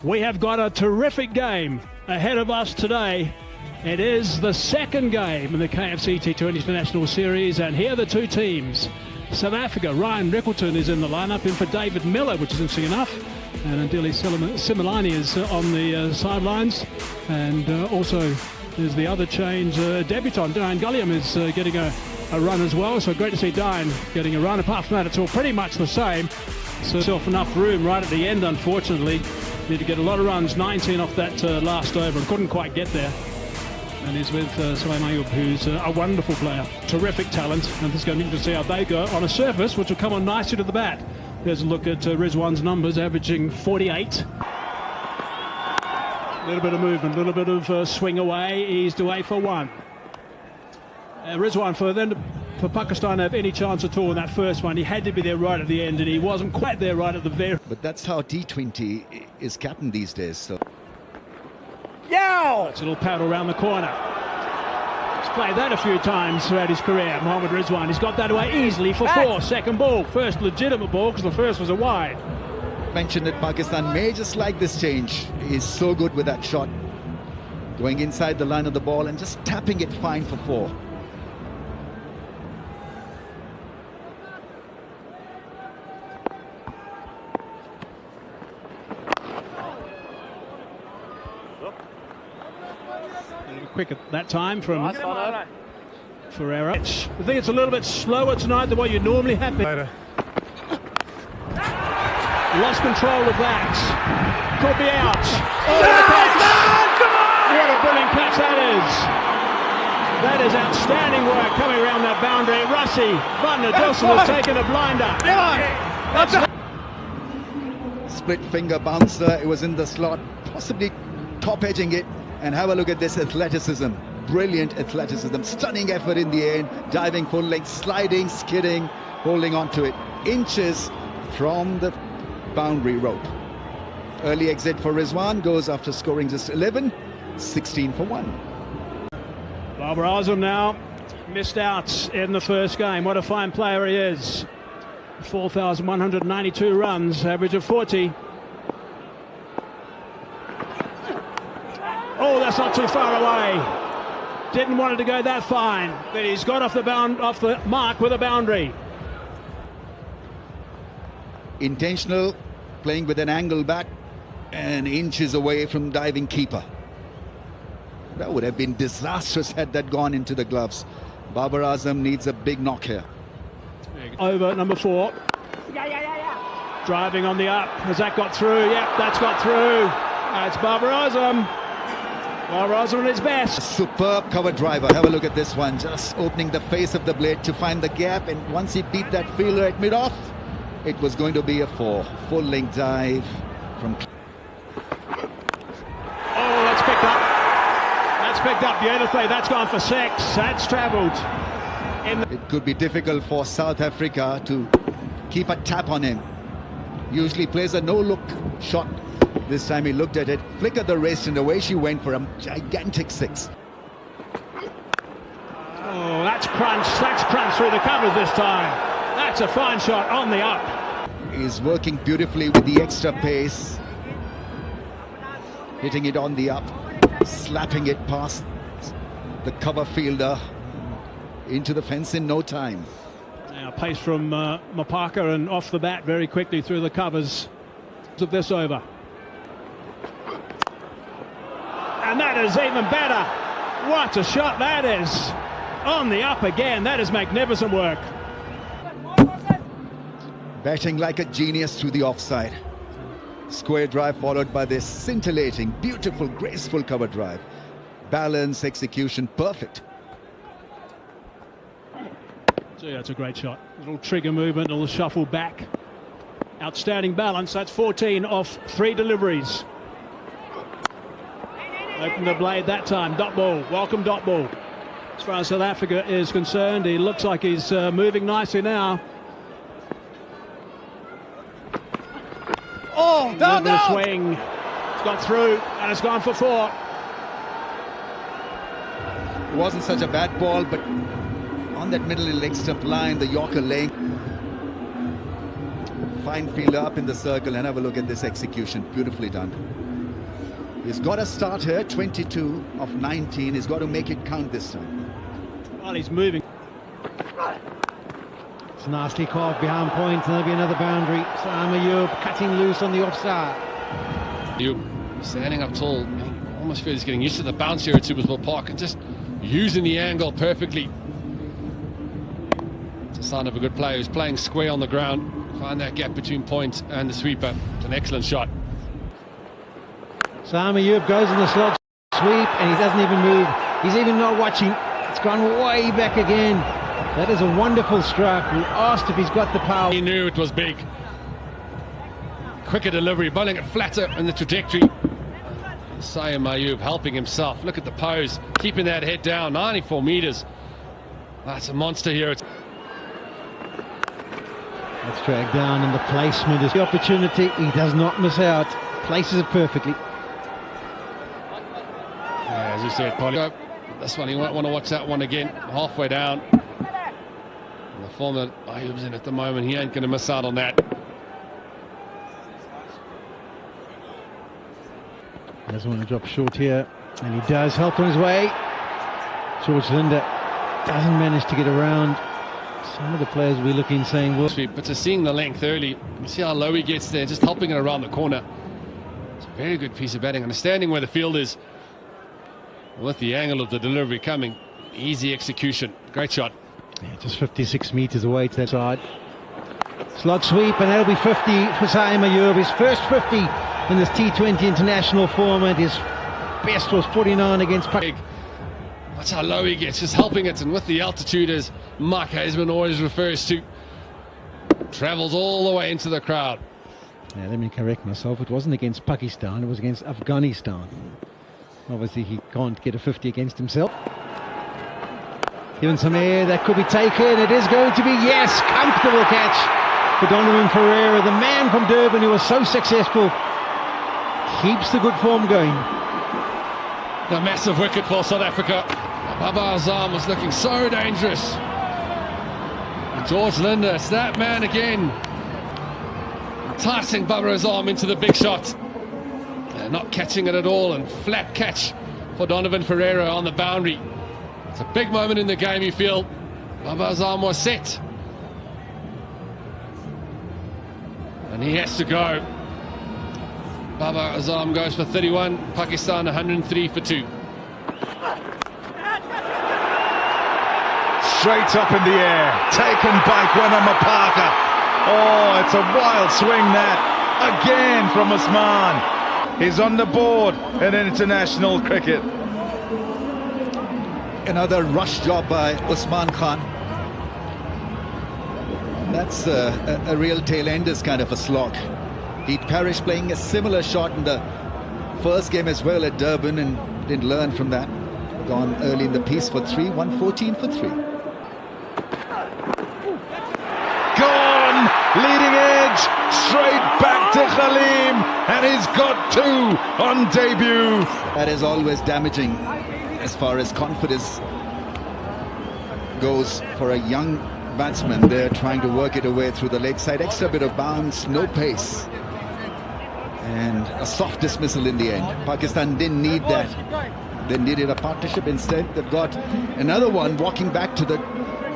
We have got a terrific game ahead of us today. It is the second game in the KFC T20 International Series, and here are the two teams. South Africa, Ryan Rickleton is in the lineup, in for David Miller, which is interesting enough. And Andile Similani is on the sidelines. And also there's the other change, debutant Diane Gulliam is getting a run as well. So great to see Diane getting a run. Apart from that, it's all pretty much the same. So himself enough room right at the end, unfortunately. Need to get a lot of runs, 19 off that last over, and couldn't quite get there. And he's with Sohail Mayoub, who's a wonderful player, terrific talent, and it's going to be interesting to see how they go on a surface which will come on nicely to the bat. There's a look at Rizwan's numbers, averaging 48. A little bit of movement, a little bit of swing away, eased away for one. Rizwan, for Pakistan to have any chance at all in that first one, he had to be there right at the end, and he wasn't quite there right at the very. But that's how T20 is captain these days. So. Yeah! It's a little paddle around the corner. He's played that a few times throughout his career, Mohammad Rizwan. He's got that away easily for four. Second ball, first legitimate ball, because the first was a wide. Mentioned that Pakistan may just like this change. He's so good with that shot. Going inside the line of the ball and just tapping it fine for four. A little quick at that time from Ferreira. I think it's a little bit slower tonight than what you normally have. Lost control of that. Could be out. Oh, what a brilliant catch that is. That is outstanding work coming around that boundary. Rassie van der Dussen has taken a blinder. Split finger bouncer. It was in the slot, possibly top edging it. And have a look at this athleticism. Brilliant athleticism. Stunning effort in the end. Diving full length, sliding, skidding, holding on to it. Inches from the boundary rope. Early exit for Rizwan goes after scoring just 11. 16 for 1. Babar Azam now missed out in the first game. What a fine player he is. 4,192 runs, average of 40. Oh, that's not too far away. Didn't want it to go that fine, but he's got off the mark with a boundary. Intentional, playing with an angle back and inches away from diving keeper. That would have been disastrous had that gone into the gloves. Babar Azam needs a big knock here. Over number 4. Driving on the up. Has that got through? Yep, that's got through. That's Babar Azam. Babar Azam at his best. Superb cover driver. Have a look at this one. Just opening the face of the blade to find the gap. And once he beat that fielder at mid-off, it was going to be a 4. Full length dive from. Oh, that's picked up. That's picked up beautifully. That's gone for 6. That's travelled. It could be difficult for South Africa to keep a tap on him. Usually plays a no-look shot. This time he looked at it, flickered the wrist, and away she went for a gigantic 6. Oh, that's crunch. That's crunch through the covers this time. That's a fine shot on the up. He's working beautifully with the extra pace. Hitting it on the up. Slapping it past the cover fielder. Into the fence in no time. Now pace from Mapaka and off the bat very quickly through the covers of this over. And that is even better. What a shot that is. On the up again. That is magnificent work. Batting like a genius through the offside. Square drive followed by this scintillating, beautiful, graceful cover drive. Balance, execution, perfect. So yeah, it's a great shot. A little trigger movement, a little shuffle back. Outstanding balance. That's 14 off 3 deliveries. Opened the blade that time. Dot ball. Welcome dot ball. As far as South Africa is concerned, he looks like he's moving nicely now. Oh, down, down. Swing. It's got through and it's gone for 4. It wasn't such a bad ball, but on that middle leg stump line, the Yorker laying. Fine fielder up in the circle, and have a look at this execution. Beautifully done. He's got to start here, 22 of 19. He's got to make it count this time. While he's moving. It's nicely carved behind point, and there'll be another boundary. Sam Ayub cutting loose on the offside. Ayub standing up tall, almost feels he's getting used to the bounce here at Supersport Park and just using the angle perfectly. It's a sign of a good player who's playing square on the ground. Find that gap between point and the sweeper. It's an excellent shot. Sam Ayub goes in the slot sweep, and he doesn't even move. He's even not watching. It's gone way back again. That is a wonderful strike. We asked if he's got the power. He knew it was big. Quicker delivery, bowling it flatter in the trajectory. Sam Ayub helping himself. Look at the pose, keeping that head down. 94 meters. That's a monster here. That's dragged down, and the placement is the opportunity. He does not miss out. Places it perfectly. Yeah, as you said, Polly. This one, you won't want to watch that one again. Halfway down. And the form that Ayub's in at the moment, he ain't going to miss out on that. He doesn't want to drop short here, and he does. Help on his way. George Linder doesn't manage to get around. Some of the players will be looking, saying, well, But to seeing the length early, you see how low he gets there, just helping it around the corner. It's a very good piece of batting, understanding where the field is. With the angle of the delivery coming, easy execution, great shot. yeah, just 56 metres away to that side. Slot sweep, and that'll be 50 for Sam Ayub. His first 50 in this T20 international format. His best was 49 against Pakistan. That's how low he gets, just helping it, and with the altitude, as Mark Haseman always refers to, travels all the way into the crowd. Yeah, let me correct myself. It wasn't against Pakistan, it was against Afghanistan. Obviously, he can't get a 50 against himself. Given some air, that could be taken. It is going to be, yes, comfortable catch for Donovan Ferreira, the man from Durban who was so successful. Keeps the good form going. The massive wicket for South Africa. Baba Azam was looking so dangerous. And George Linder, it's that man again. Enticing Baba Azam into the big shot. Not catching it at all, and flat catch for Donovan Ferreira on the boundary. It's a big moment in the game, you feel. Baba Azam was set. And he has to go. Baba Azam goes for 31, Pakistan 103 for 2. Straight up in the air, taken by Gwenama Parker. Oh, it's a wild swing that, again from Usman. He's on the board in international cricket. Another rush job by Usman Khan. That's a real tail-enders kind of a slog. He'd perished playing a similar shot in the first game as well at Durban and didn't learn from that. Gone early in the piece for 3, 114 for 3. Gone! Leading edge, straight back to Khalim, and he's got 2 on debut. That is always damaging as far as confidence goes for a young batsman. They're trying to work it away through the leg side. Extra bit of bounce, no pace. And a soft dismissal in the end. Pakistan didn't need that. They needed a partnership. Instead, they've got another one walking back to the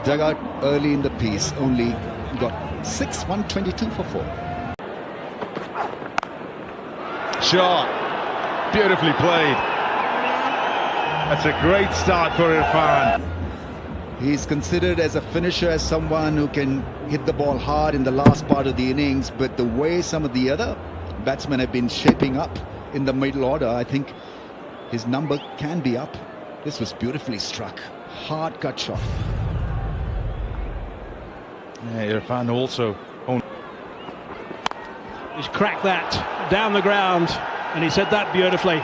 dugout early in the piece. Only got 6, 122 for 4. Shot, beautifully played. That's a great start for Irfan. He's considered as a finisher, as someone who can hit the ball hard in the last part of the innings, but the way some of the other batsmen have been shaping up in the middle order, I think his number can be up. This was beautifully struck. Hard cut shot. Yeah, Irfan also owned. He's cracked that down the ground, and he said that beautifully.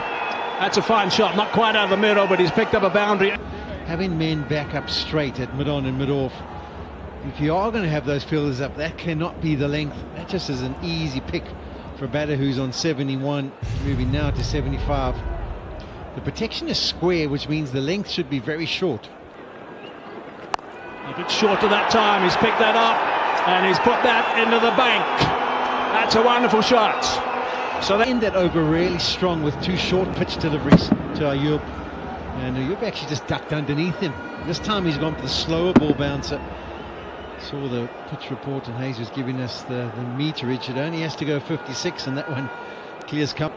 That's a fine shot, not quite out of the middle, but he's picked up a boundary. Having men back up straight at mid-on and mid-off, if you are going to have those fielders up, that cannot be the length. That just is an easy pick for a batter who's on 71, moving now to 75. The protection is square, which means the length should be very short. A bit short of that time. He's picked that up and he's put that into the bank. That's a wonderful shot. So they end that over really strong with 2 short pitch deliveries to Ayub. And Ayub actually just ducked underneath him. This time he's gone for the slower ball bouncer. Saw the pitch report and Hayes was giving us the meterage. It only has to go 56 and that one clears come.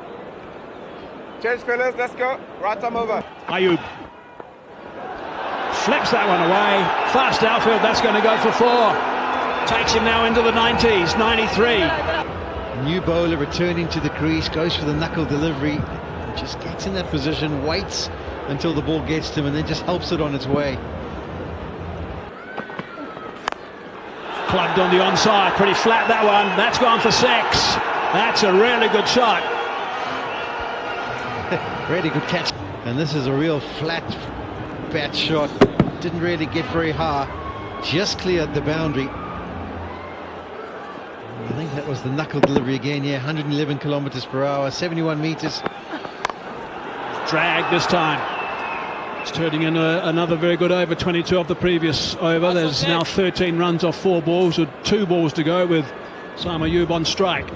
Change fellas, let's go. Right time over. Ayub flips that one away. Fast outfield, that's going to go for 4. Takes him now into the 90s, 93. New bowler returning to the crease, goes for the knuckle delivery, just gets in that position, waits until the ball gets to him and then just helps it on its way. Plugged on the onside, pretty flat that one. That's gone for 6. That's a really good shot. Really good catch. And this is a real flat bat shot. Didn't really get very high. Just cleared the boundary. I think that was the knuckle delivery again. Yeah, 111 kilometers per hour, 71 meters. Drag this time. It's turning in another very good over, 22 of the previous over. There's now 13 runs off 4 balls with 2 balls to go with Sam Ayub on strike.